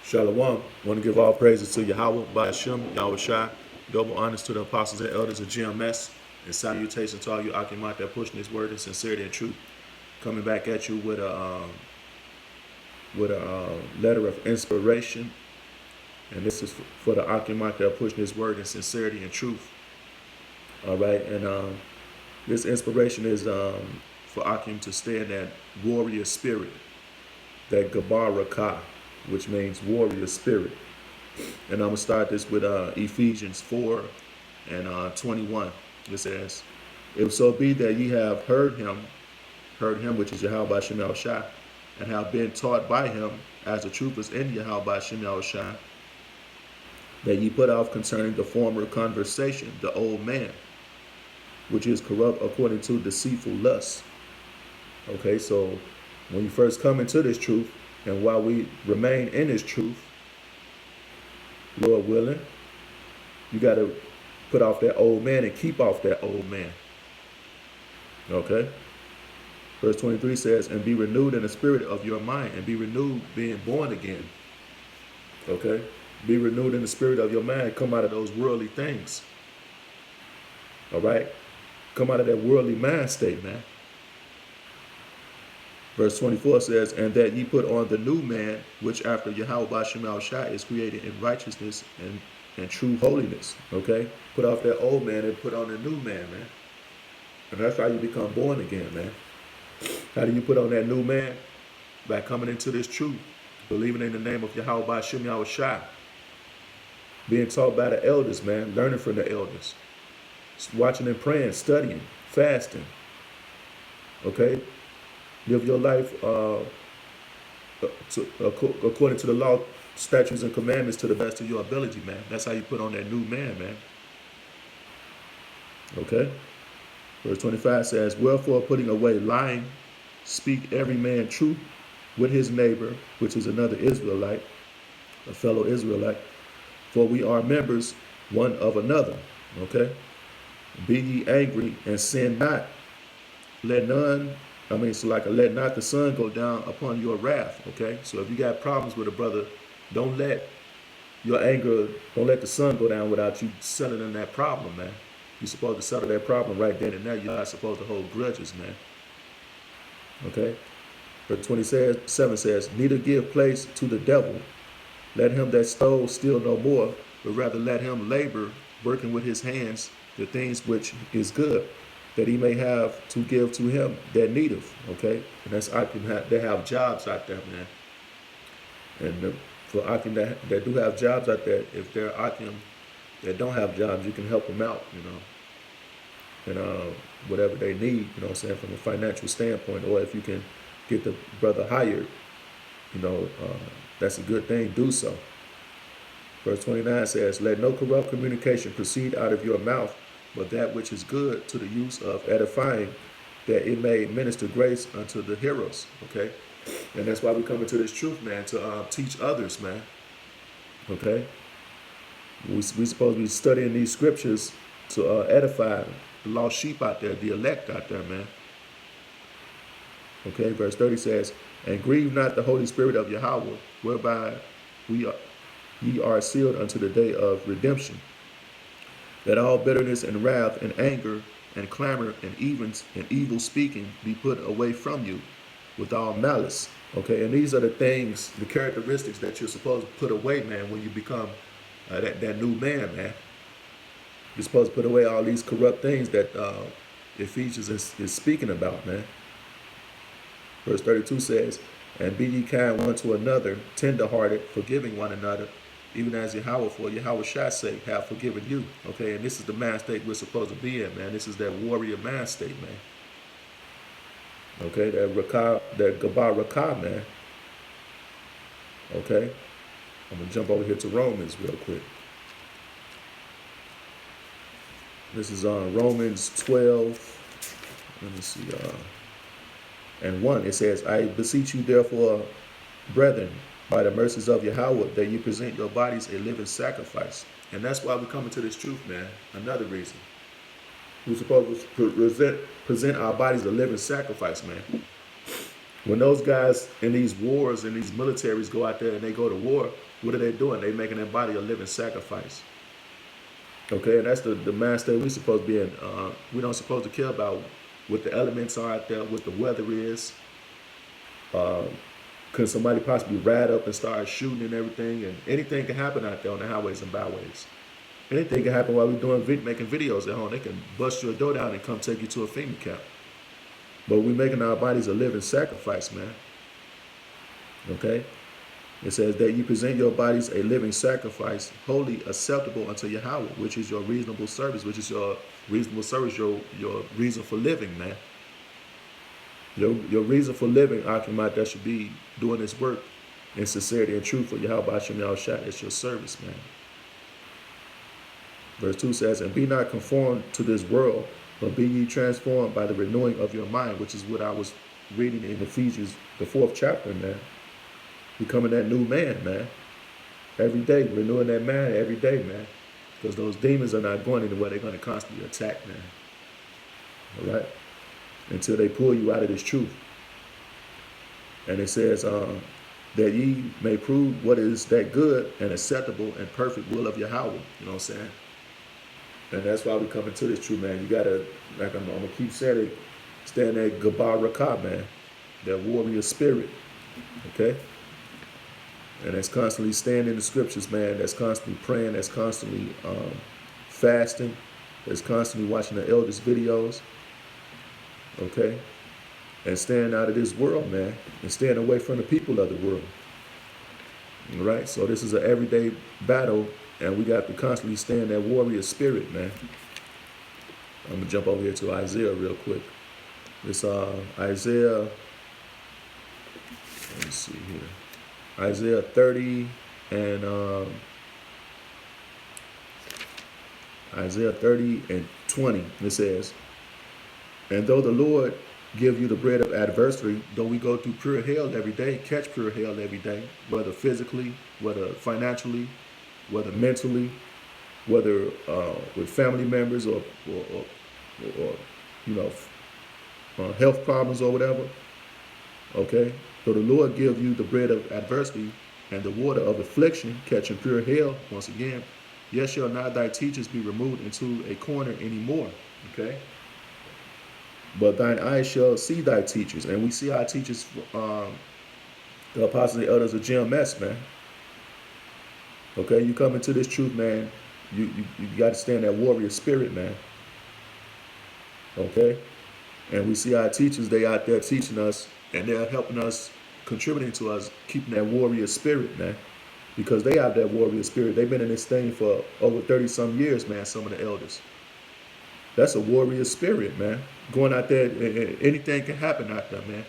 Shalom. Want to give all praises to Yahweh, by Hashem, Yahweh Shai. Double honors to the apostles and elders of GMS. And salutations to all you Achamat that pushing this word in sincerity and truth. Coming back at you with a letter of inspiration. And this is for the Achamat that pushing this word in sincerity and truth. All right. And this inspiration is for Akim to stay in that warrior spirit, that Gabar Raw-Chaa, which means warrior spirit. And I'm going to start this with Ephesians 4 and 21. It says, "If so be that ye have heard him, which is Yahweh Shem Yahweh Shai, and have been taught by him, as the truth is in Yahweh Shem Yahweh Shai, that ye put off concerning the former conversation, the old man, which is corrupt according to deceitful lusts." Okay, so when you first come into this truth, and while we remain in this truth, Lord willing, you got to put off that old man and keep off that old man. Okay? Verse 23 says, "And be renewed in the spirit of your mind," and be renewed being born again. Okay? Be renewed in the spirit of your mind. Come out of those worldly things. All right? Come out of that worldly mind state, man. Verse 24 says, "And that ye put on the new man, which after Yahweh Shem Yahweh Shai is created in righteousness and true holiness." Okay? Put off that old man and put on the new man, man. And that's how you become born again, man. How do you put on that new man? By coming into this truth, believing in the name of Yahweh Shem Yahweh Shai, being taught by the elders, man, learning from the elders, watching and praying, studying, fasting. Okay? Live your life according to the law, statutes, and commandments to the best of your ability, man. That's how you put on that new man, man. Okay? Verse 25 says, "Wherefore, putting away lying, speak every man truth with his neighbor, which is another Israelite, a fellow Israelite. For we are members one of another." Okay? "Be ye angry and sin not. Let not the sun go down upon your wrath." Okay? So if you got problems with a brother, don't let don't let the sun go down without you settling that problem, man. You're supposed to settle that problem right then and there. You're not supposed to hold grudges, man. Okay? Verse 27 says, "Neither give place to the devil. Let him that stole steal no more, but rather let him labor, working with his hands the things which is good, that he may have to give to him that needeth." Okay? And that's Akim that have jobs out there, man. And for Akim that do have jobs out there, if they're Akim that don't have jobs, you can help them out, and whatever they need, what I'm saying, from a financial standpoint, or if you can get the brother hired, that's a good thing, do so. Verse 29 says, "Let no corrupt communication proceed out of your mouth, but that which is good to the use of edifying, that it may minister grace unto the hearers." Okay? And that's why we come into this truth, man, to teach others, man. Okay? We supposed to be studying these scriptures to edify the lost sheep out there, the elect out there, man. Okay, verse 30 says, "And grieve not the Holy Spirit of Yahweh, whereby ye are sealed unto the day of redemption. That all bitterness and wrath and anger and clamor and evil speaking be put away from you with all malice." Okay, and these are the things, the characteristics that you're supposed to put away, man, when you become that new man, man. You're supposed to put away all these corrupt things that Ephesians is speaking about, man. Verse 32 says, "And be ye kind one to another, tender-hearted, forgiving one another, even as Yahweh for Yahweh Shai's sake have forgiven you." Okay, and this is the mind state we're supposed to be in, man. This is that warrior mind state, man. Okay, that Gabar Raw-Chaa, man. Okay, I'm gonna jump over here to Romans real quick. This is on Romans 12. Let me see. And 1, it says, "I beseech you therefore, brethren, by the mercies of Yahweh, that you present your bodies a living sacrifice." And that's why we come into this truth, man. Another reason. We're supposed to present our bodies a living sacrifice, man. When those guys in these wars and these militaries go out there and they go to war, what are they doing? They making their body a living sacrifice. Okay, and that's the mind state we supposed to be in. We don't supposed to care about what the elements are out there, what the weather is. Could somebody possibly ride up and start shooting and everything? And anything can happen out there on the highways and byways. Anything can happen while we're making videos at home. They can bust your door down and come take you to a FEMA camp. But we're making our bodies a living sacrifice, man. Okay? It says that you present your bodies a living sacrifice, wholly acceptable unto Yahweh, which is your reasonable service, your reason for living, man. Your reason for living, Achamat, that should be doing this work in sincerity and truth for Yahweh Hashem Yahushua. It's your service, man. Verse 2 says, and be not conformed to this world, but be ye transformed by the renewing of your mind, which is what I was reading in Ephesians, the 4th chapter, man. Becoming that new man, man. Every day, renewing that mind every day, man. Because those demons are not going anywhere. They're going to constantly attack, man. All right? Until they pull you out of this truth. And it says that ye may prove what is that good and acceptable and perfect will of Yahweh. You know what I'm saying? And that's why we come into this truth, man. You got to, like I'm going to keep saying it, stand that Gabar Raw-Chaa, man. That warrior spirit. Okay? And that's constantly staying in the scriptures, man. That's constantly praying. That's constantly fasting. That's constantly watching the elders' videos. Okay? And staying out of this world, man. And staying away from the people of the world. All right? So this is an everyday battle. And we got to constantly stay in that warrior spirit, man. I'm going to jump over here to Isaiah real quick. It's Isaiah. Let me see here. Isaiah 30 and Isaiah 30 and 20. It says, and though the Lord give you the bread of adversity, though we go through pure hell every day, catch pure hell every day, whether physically, whether financially, whether mentally, whether with family members or you know, health problems or whatever. Okay? So the Lord give you the bread of adversity and the water of affliction, catching pure hell. Once again, yet shall not thy teachers be removed into a corner anymore. Okay? But thine eyes shall see thy teachers. And we see our teachers, the apostles and elders of GMS, man. Okay? You come into this truth, man. You got to stand that warrior spirit, man. Okay? And we see our teachers, they out there teaching us, and they're helping us, contributing to us, keeping that warrior spirit, man. Because they have that warrior spirit. They've been in this thing for over 30-some years, man, some of the elders. That's a warrior spirit, man. Going out there, anything can happen out there, man.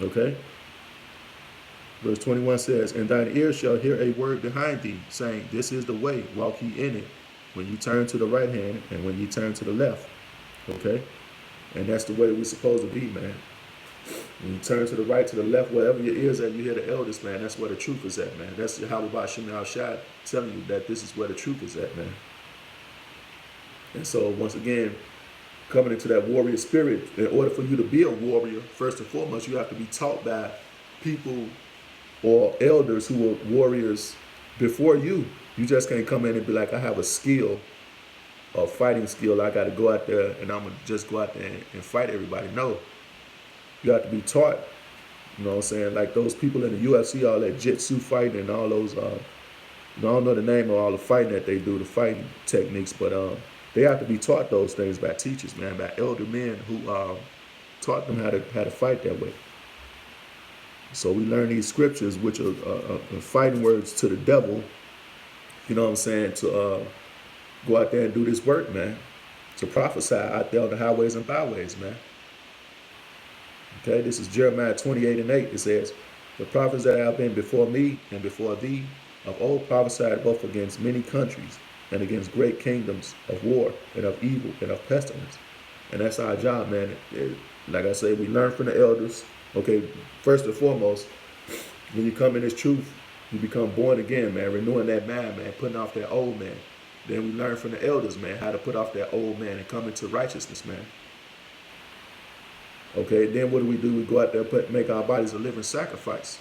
Okay? Verse 21 says, and thine ear shall hear a word behind thee, saying, this is the way, walk ye in it, when you turn to the right hand and when you turn to the left. Okay? And that's the way we're supposed to be, man. When you turn to the right, to the left, wherever your ears at, you hear the elders, man. That's where the truth is at, man. That's how Hashem Yahushua telling you that this is where the truth is at, man. And so, once again, coming into that warrior spirit, in order for you to be a warrior, first and foremost, you have to be taught by people or elders who were warriors before you. You just can't come in and be like, I have a skill, a fighting skill. I got to go out there and I'm going to just go out there and fight everybody. No. You have to be taught, you know what I'm saying? Like those people in the UFC, all that jitsu fighting and all those, I don't know the name of all the fighting that they do, the fighting techniques, but they have to be taught those things by teachers, man, by elder men who taught them how to fight that way. So we learn these scriptures, which are fighting words to the devil, you know what I'm saying, to go out there and do this work, man, to prophesy out there on the highways and byways, man. Okay, this is Jeremiah 28 and 8. It says, the prophets that have been before me and before thee of old prophesied both against many countries and against great kingdoms of war and of evil and of pestilence. And that's our job, man. Like I say, we learn from the elders. Okay, first and foremost, when you come in this truth, you become born again, man, renewing that mind, man, putting off that old man. Then we learn from the elders, man, how to put off that old man and come into righteousness, man. Okay, then what do? We go out there and make our bodies a living sacrifice.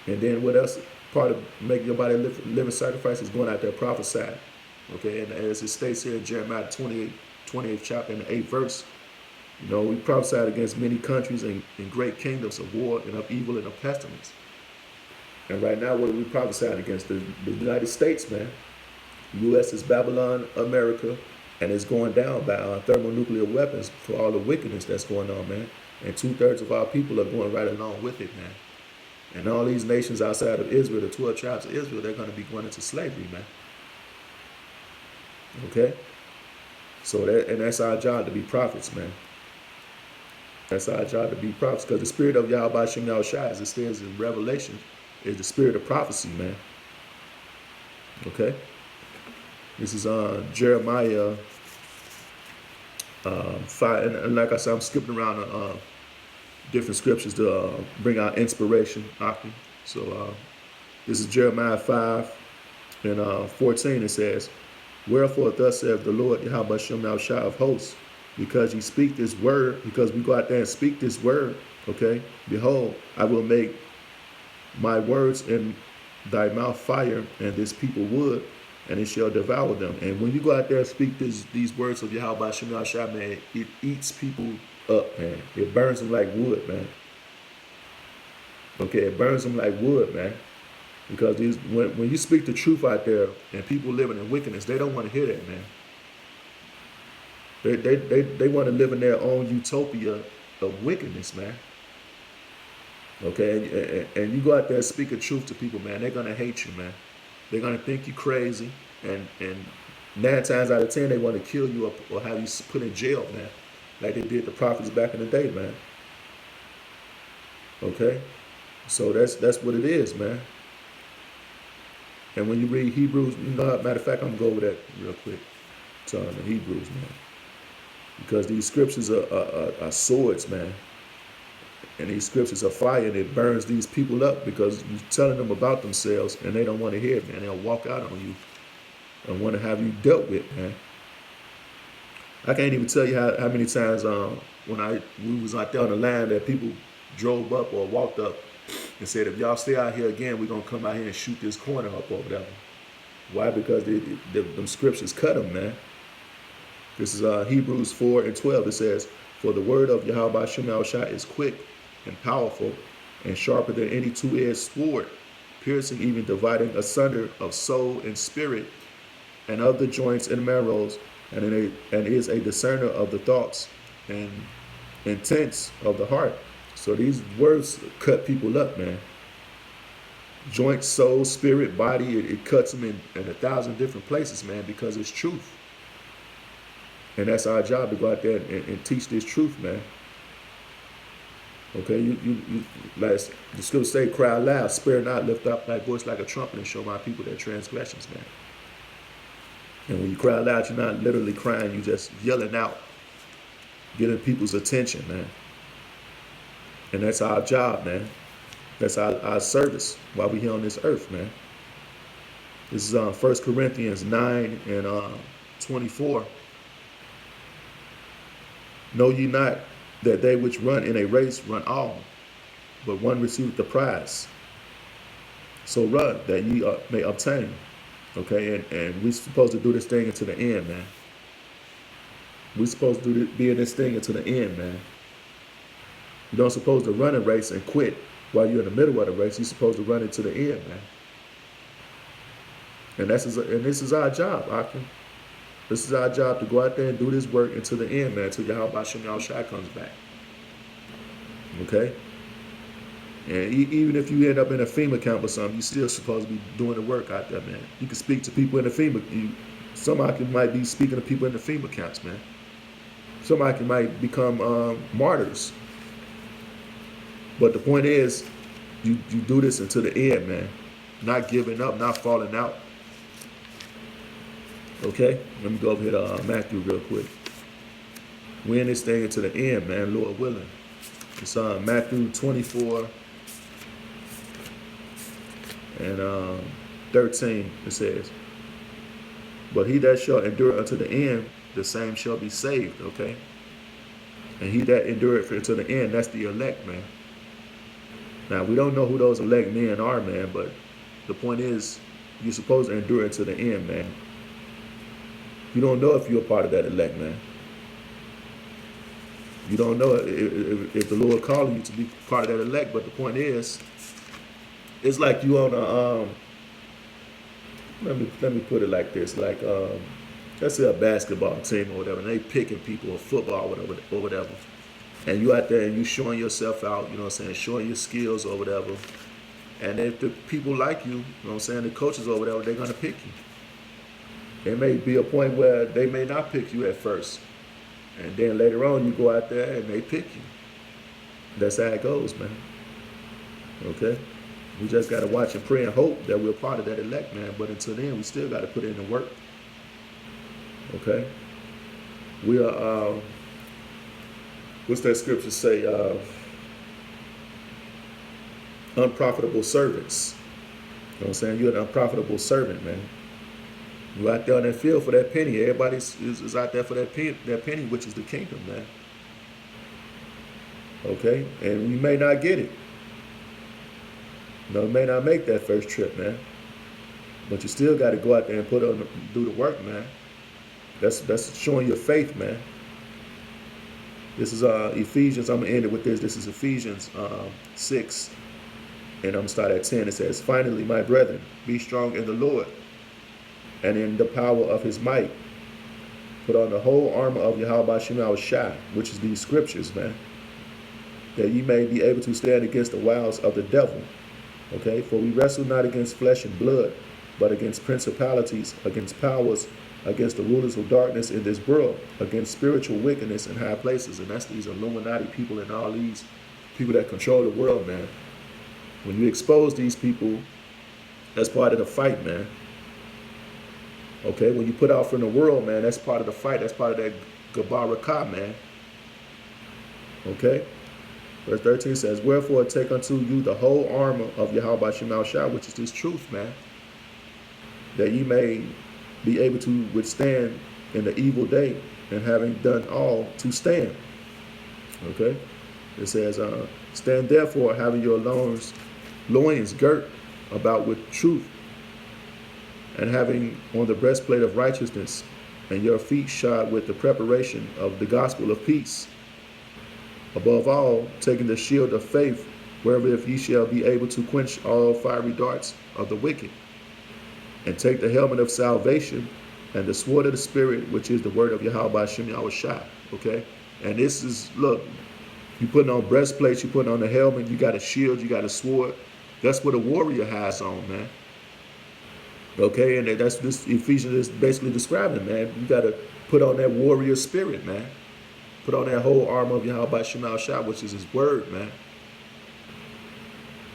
And then what else? Part of making your body a living sacrifice is going out there prophesying. Okay, and as it states here in Jeremiah 28th chapter and the 8th verse, we prophesied against many countries and great kingdoms of war and of evil and of pestilence. And right now, what are we prophesying against? The United States, man. The U.S. is Babylon, America, and it's going down by thermonuclear weapons for all the wickedness that's going on, man. And 2/3 of our people are going right along with it, man. And all these nations outside of Israel, the 12 tribes of Israel, they're going to be going into slavery, man. Okay? So that's our job, to be prophets, man. That's our job, to be prophets, because the spirit of Yahweh Shem Yahushua, as it says in Revelation, is the spirit of prophecy, man. Okay? This is Jeremiah 5. And like I said, I'm skipping around different scriptures to bring out inspiration. So this is Jeremiah 5 and 14. It says, "Wherefore thus saith the Lord Yahweh Shem Yahushua of hosts, because ye speak this word," because we go out there and speak this word, okay? "Behold, I will make my words in thy mouth fire, and this people wood, and it shall devour them." And when you go out there and speak these words of Yahweh Shem Yahushua, man, it eats people up, man. It burns them like wood, man. Okay, it burns them like wood, man. Because when you speak the truth out there and people living in wickedness, they don't want to hear that, man. They want to live in their own utopia of wickedness, man. Okay, and you go out there and speak the truth to people, man, they're gonna hate you, man. They're gonna think you crazy, and 9 times out of 10 they want to kill you or have you put in jail, man, like they did the prophets back in the day, man. Okay, so that's what it is, man. And when you read Hebrews, matter of fact, I'm gonna go over that real quick. Telling the Hebrews, man, because these scriptures are swords, man. And these scriptures are fire, and it burns these people up because you're telling them about themselves and they don't want to hear it, man. They'll walk out on you and want to have you dealt with, man. I can't even tell you how many times when we was out there on the line that people drove up or walked up and said, "If y'all stay out here again, we're going to come out here and shoot this corner up over there." Why? Because them scriptures cut them, man. This is Hebrews 4:12. It says, "For the word of Yahweh Shem Yahushua is quick and powerful and sharper than any two-edged sword, piercing even dividing asunder of soul and spirit and of the joints and marrows, and is a discerner of the thoughts and intents of the heart." So these words cut people up, man. Joint, soul, spirit, body, it cuts them in 1,000 different places, man, because it's truth. And that's our job, to go out there and teach this truth, man. Okay, you like the scripture say, "Cry loud, spare not, lift up thy voice like a trumpet, and show my people their transgressions," man. And when you cry loud, you're not literally crying, you're just yelling out, getting people's attention, man. And that's our job, man. That's our service while we're here on this earth, man. This is 1 Corinthians 9 and 24. "Know ye not that they which run in a race run all, but one receiveth the prize? So run that ye may obtain." Okay, and we're supposed to do this thing until the end, man. We're supposed to be in this thing until the end, man. You don't supposed to run a race and quit while you're in the middle of the race. You're supposed to run it to the end, man. And this is our job, Akim. This is our job, to go out there and do this work until the end, man, until Yahweh Shem Yahushua comes back. Okay? And even if you end up in a FEMA camp or something, you're still supposed to be doing the work out there, man. You can speak to people in the FEMA. Somebody might be speaking to people in the FEMA camps, man. Somebody might become martyrs. But the point is, you do this until the end, man. Not giving up, not falling out. Okay? Let me go over here to Matthew real quick. We're in this thing until the end, man, Lord willing. It's Matthew 24 and 13, it says, "But he that shall endure unto the end, the same shall be saved," okay? And he that endureth until the end, that's the elect, man. Now, we don't know who those elect men are, man, but the point is, you're supposed to endure until the end, man. You don't know if you're a part of that elect, man. You don't know if the Lord calling you to be part of that elect, but the point is, it's like you on a, let me put it like this, like, let's say a basketball team or whatever, and they picking people or football or whatever. And you out there and you showing yourself out, you know what I'm saying, showing your skills or whatever. And if the people like you know what I'm saying, the coaches or whatever, they're going to pick you. There may be a point where they may not pick you at first. And then later on, you go out there and they pick you. That's how it goes, man. Okay? We just got to watch and pray and hope that we're part of that elect, man. But until then, we still got to put in the work. Okay? We are, what's that scripture say? Unprofitable servants. You know what I'm saying? You're an unprofitable servant, man. You're out there on that field for that penny. Everybody is out there for that penny, which is the kingdom, man. Okay? And you may not get it. You may not make that first trip, man. But you still got to go out there and do the work, man. That's showing your faith, man. This is Ephesians. I'm going to end it with this. This is Ephesians 6. And I'm going to start at 10. It says, finally, my brethren, be strong in the Lord and in the power of his might. Put on the whole armor of Yahushua, which is these scriptures, man, that ye may be able to stand against the wiles of the devil. Okay, for we wrestle not against flesh and blood, but against principalities, against powers, against the rulers of darkness in this world, against spiritual wickedness in high places. And that's these Illuminati people and all these people that control the world, man. When you expose these people, that's part of the fight, man. Okay, when you put out from the world, man, that's part of the fight. That's part of that Gabar Raw-Chaa, man. Okay? Verse 13 says, wherefore take unto you the whole armor of Yahushua, which is this truth, man, that ye may be able to withstand in the evil day, and having done all, to stand. Okay? It says, stand therefore, having your loins girt about with truth, and having on the breastplate of righteousness, and your feet shod with the preparation of the gospel of peace. Above all, taking the shield of faith, wherewith ye shall be able to quench all fiery darts of the wicked, and take the helmet of salvation and the sword of the Spirit, which is the word of Yahushua. Okay? And this is, look, you putting on breastplates, you putting on the helmet, you got a shield, you got a sword. That's what a warrior has on, man. Okay? And that's this Ephesians is basically describing, man. You got to put on that warrior spirit, man. Put on that whole armor of Yahushua, which is his word, man.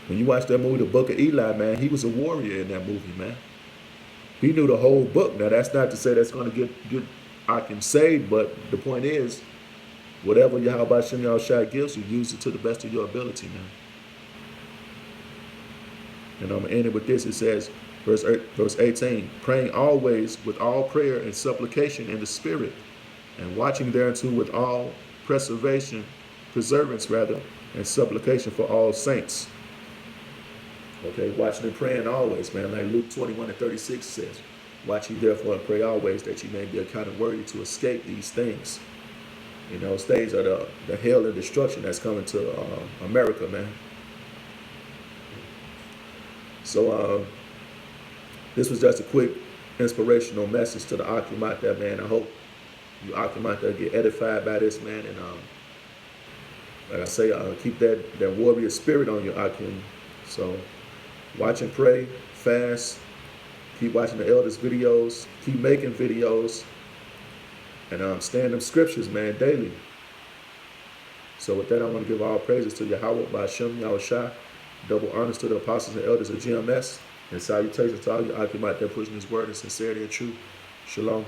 When you watch that movie, The Book of Eli, man, he was a warrior in that movie, man. He knew the whole book. Now, that's not to say that's going to get I can saved, but the point is, whatever Yahushua gives you, use it to the best of your ability, man. And I'm going to end it with this. It says, verse 18, praying always with all prayer and supplication in the Spirit, and watching thereunto with all perseverance, and supplication for all saints. Okay, watching and praying always, man. Like Luke 21:36 says, watch ye therefore and pray always, that ye may be accounted worthy to escape these things. You know, those things are the hell and destruction that's coming to America, man. So this was just a quick inspirational message to the Akim out there, man. I hope you Akim out there get edified by this, man. And like I say, keep that warrior spirit on your Akim. So watch and pray, fast, keep watching the elders' videos, keep making videos, and stand them scriptures, man, daily. So with that, I want to give all praises to Yahweh, Ba'ashem, Yahushua, double honors to the apostles and elders of GMS, and salutations to all you Akim out there pushing his word in sincerity and truth. Shalom.